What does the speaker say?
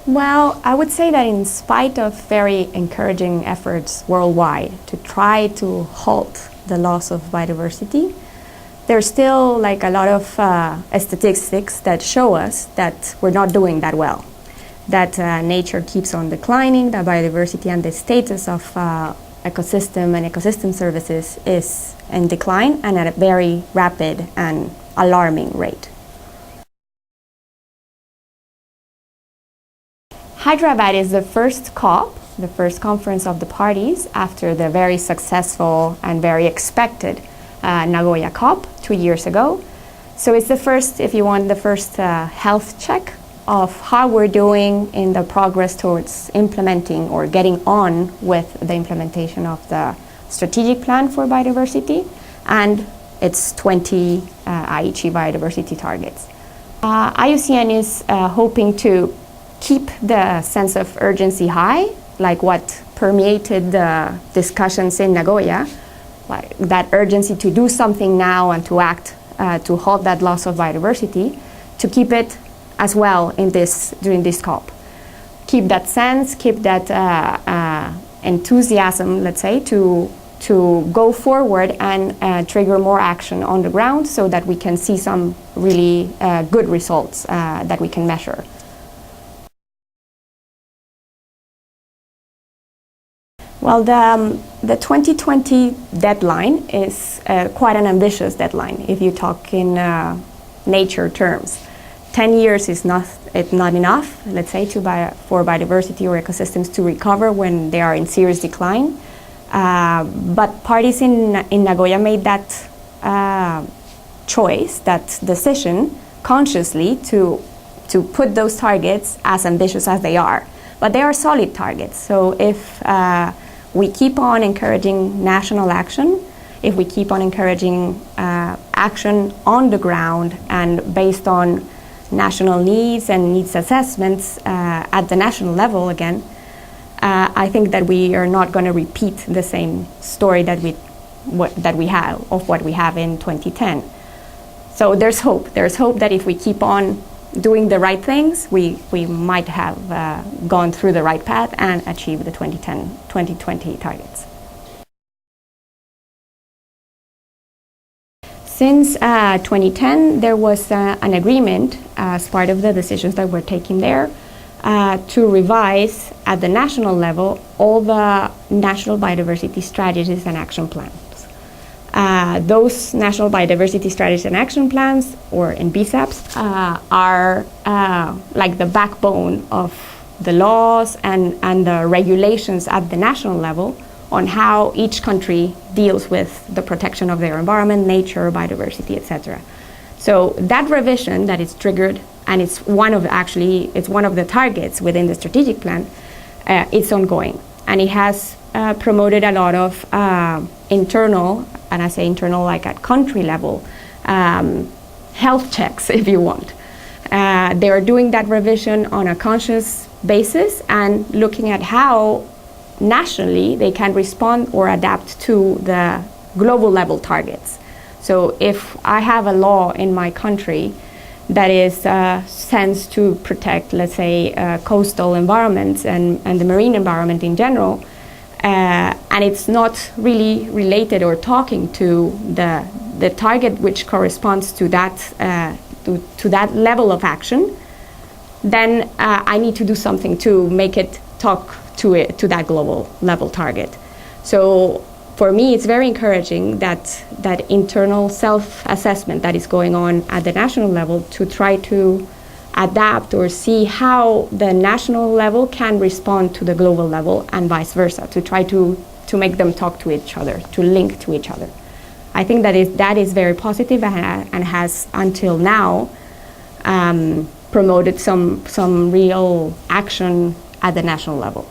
Well, I would say that in spite of very encouraging efforts worldwide to try to halt the loss of biodiversity, there's still like a lot of statistics that show us that we're not doing that well, that nature keeps on declining, that biodiversity and the status of ecosystem and ecosystem services is in decline and at a very rapid and alarming rate. Hyderabad is the first COP, the first conference of the parties after the very successful and very expected Nagoya COP 2 years ago. So it's the first, if you want, the first health check of how we're doing in the progress towards implementing or getting on with the implementation of the strategic plan for biodiversity and its 20 Aichi biodiversity targets. IUCN is hoping to keep the sense of urgency high, like what permeated the discussions in Nagoya, like that urgency to do something now and to act to halt that loss of biodiversity, to keep it as well in during this COP. Keep that sense, keep that enthusiasm, let's say, to go forward and trigger more action on the ground so that we can see some really good results that we can measure. Well, the 2020 deadline is quite an ambitious deadline if you talk in nature terms. 10 years is not enough, let's say, for biodiversity or ecosystems to recover when they are in serious decline. But parties in Nagoya made that choice, that decision, consciously to put those targets as ambitious as they are. But they are solid targets. So if we keep on encouraging national action, if we keep on encouraging action on the ground and based on national needs and needs assessments at the national level again, I think that we are not going to repeat the same story that we have in 2010. So there's hope. There's hope that if we keep on doing the right things, we might have gone through the right path and achieved the 2020 targets. Since 2010, there was an agreement as part of the decisions that were taken there to revise at the national level all the national biodiversity strategies and action plans. Those national biodiversity strategies and action plans, or NBSAPs, are like the backbone of the laws and the regulations at the national level on how each country deals with the protection of their environment, nature, biodiversity, etc. So that revision that is triggered, and it's one of the targets within the strategic plan, it's ongoing. And it has promoted a lot of internal, and I say internal like at country level, health checks, if you want. They are doing that revision on a conscious basis and looking at how nationally they can respond or adapt to the global level targets. So if I have a law in my country that is sent to protect, let's say, coastal environments and the marine environment in general, and it's not really related or talking to the target which corresponds to that level of action, then I need to do something to make it talk to that global level target. So for me, it's very encouraging that internal self-assessment that is going on at the national level to try to adapt or see how the national level can respond to the global level and vice versa, to try to make them talk to each other, to link to each other. I think that is very positive and has until now promoted some real action at the national level.